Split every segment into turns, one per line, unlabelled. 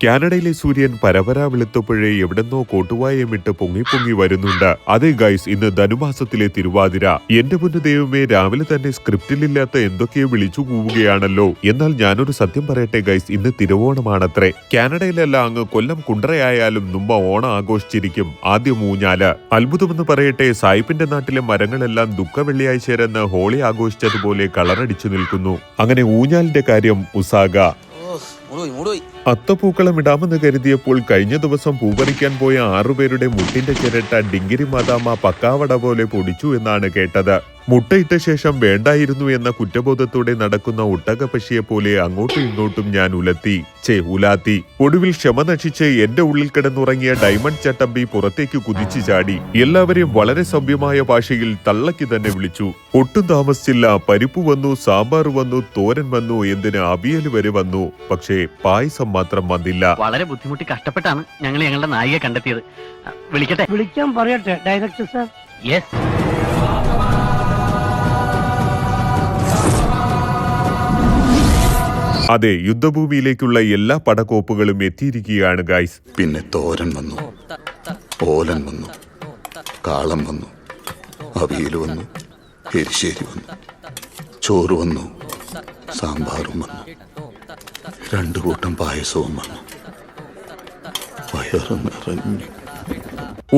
കാനഡയിലെ സൂര്യൻ പരപരാ വെളുത്തപ്പോഴേ എവിടെന്നോ കോട്ടുവായമിട്ട് പൊങ്ങി പൊങ്ങി വരുന്നുണ്ട്. അതെ ഗൈസ്, ഇന്ന് ധനുമാസത്തിലെ തിരുവാതിര. എന്റെ പൊന്നു ദൈവമേ, രാവിലെ തന്നെ സ്ക്രിപ്റ്റിലില്ലാത്ത എന്തൊക്കെയോ വിളിച്ചു കൂവുകയാണല്ലോ. എന്നാൽ ഞാനൊരു സത്യം പറയട്ടെ ഗൈസ്, ഇന്ന് തിരുവോണമാണത്രേ. കാനഡയിലല്ല, അങ്ങ് കൊല്ലം കുണ്ടറയായാലും നുമ്പ ഓണം ആഘോഷിച്ചിരിക്കും. ആദ്യം ഊഞ്ഞാല്. അത്ഭുതമെന്ന് പറയട്ടെ, സായിപ്പിന്റെ നാട്ടിലെ മരങ്ങളെല്ലാം ദുഃഖ വെള്ളിയാഴ്ചരെന്ന് ഹോളി ആഘോഷിച്ചതുപോലെ കളറടിച്ചു നിൽക്കുന്നു. അങ്ങനെ ഊഞ്ഞാലിന്റെ കാര്യം ഉസാഗ. അത്തപ്പൂക്കളം ഇടാമെന്ന് കരുതിയപ്പോൾ കഴിഞ്ഞ ദിവസം പൂപറിക്കാൻ പോയ 6 പേരുടെ മുട്ടിന്റെ ചിരട്ട ഡിങ്കിരി മാതാമ പക്കാവട പോലെ പൊടിച്ചു എന്നാണ് കേട്ടത്. മുട്ടയിട്ട ശേഷം വേണ്ടായിരുന്നു എന്ന കുറ്റബോധത്തോടെ നടക്കുന്ന ഒട്ടകപ്പക്ഷിയെ പോലെ അങ്ങോട്ടും ഇങ്ങോട്ടും ഞാൻ ഉലാത്തി. ഒടുവിൽ ക്ഷമ നശിച്ച് എന്റെ ഉള്ളിൽ കിടന്നുറങ്ങിയ ഡയമണ്ട് ചട്ടമ്പി പുറത്തേക്ക് കുതിച്ചു ചാടി. എല്ലാവരെയും വളരെ സഭ്യമായ ഭാഷയിൽ തള്ളക്കി തന്നെ വിളിച്ചു. ഒട്ടും താമസിച്ചില്ല. പരിപ്പ് വന്നു, സാമ്പാർ വന്നു, തോരൻ വന്നു, എന്തിന് അവിയൽ വരെ വന്നു. പക്ഷേ പായസം മാത്രം വന്നില്ല.
വളരെ ബുദ്ധിമുട്ടി കഷ്ടപ്പെട്ടാണ് ഞങ്ങൾ ഞങ്ങളുടെ നായികയെ കണ്ടെത്തിയത്.
വിളിക്കാൻ പറയട്ടെ ഡയറക്ടർ സാർ?
യെസ്.
അതെ, യുദ്ധഭൂമിയിലേക്കുള്ള എല്ലാ പടക്കോപ്പുകളും എത്തിയിരിക്കുകയാണ് ഗൈസ്.
പിന്നെ തോരൻ വന്നു, ഓലൻ വന്നു, കാളം വന്നു, അവിയൽ വന്നു, എരിശ്ശേരി വന്നു, ചോറ് വന്നു, സാമ്പാറും വന്നു, 2 കൂട്ടം പായസവും വന്നു. വയറ് നിറഞ്ഞു.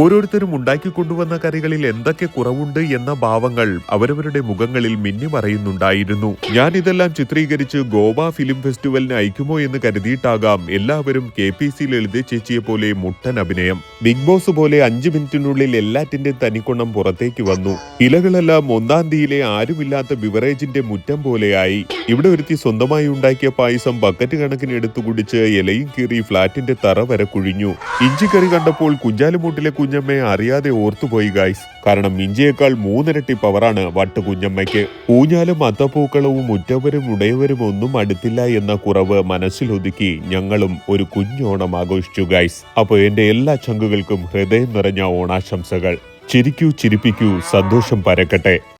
ഓരോരുത്തരും ഉണ്ടാക്കിക്കൊണ്ടുവന്ന കറികളിൽ എന്തൊക്കെ കുറവുണ്ട് എന്ന ഭാവങ്ങൾ അവരവരുടെ മുഖങ്ങളിൽ മിന്നിമറയുന്നുണ്ടായിരുന്നു. ഞാൻ ഇതെല്ലാം ചിത്രീകരിച്ച് ഗോവ ഫിലിം ഫെസ്റ്റിവലിന് അയക്കുമോ എന്ന് കരുതിയിട്ടാകാം എല്ലാവരും KPC ലളിത ചേച്ചിയെ പോലെ മുട്ടൻ അഭിനയം. ബിഗ് ബോസ് പോലെ 5 മിനിറ്റിനുള്ളിൽ എല്ലാറ്റിന്റെ തനിക്കൊണം പുറത്തേക്ക് വന്നു. ഇലകളെല്ലാം 1-ാം തീയിലെ ആരുമില്ലാത്ത ബിവറേജിന്റെ മുറ്റം പോലെയായി. ഇവിടെ ഒരുത്തി സ്വന്തമായി ഉണ്ടാക്കിയ പായസം ബക്കറ്റ് കണക്കിന് എടുത്തു കുടിച്ച് ഇലയും കീറി ഫ്ളാറ്റിന്റെ തറ വരെ കുഴിഞ്ഞു. ഇഞ്ചിക്കറി കണ്ടപ്പോൾ കുഞ്ചാലുമൂട്ടിലെ കുഞ്ഞമ്മയെ അറിയാതെ ഓർത്തുപോയി ഗൈസ്. കാരണം ഇഞ്ചിയേക്കാൾ 3 ഇരട്ടി പവറാണ് വട്ട് കുഞ്ഞമ്മയ്ക്ക്. ഊഞ്ഞാലും അത്തപ്പൂക്കളവും ഉറ്റവരും ഉടയവരും ഒന്നും അടുത്തില്ല എന്ന കുറവ് മനസ്സിലൊതുക്കി ഞങ്ങളും ഒരു കുഞ്ഞോണം ആഘോഷിച്ചു ഗൈസ്. അപ്പോൾ എന്റെ എല്ലാ ചങ്കുകൾക്കും ഹൃദയം നിറഞ്ഞ ഓണാശംസകൾ. ചിരിക്കൂ, ചിരിപ്പിക്കൂ, സന്തോഷം പരക്കട്ടെ.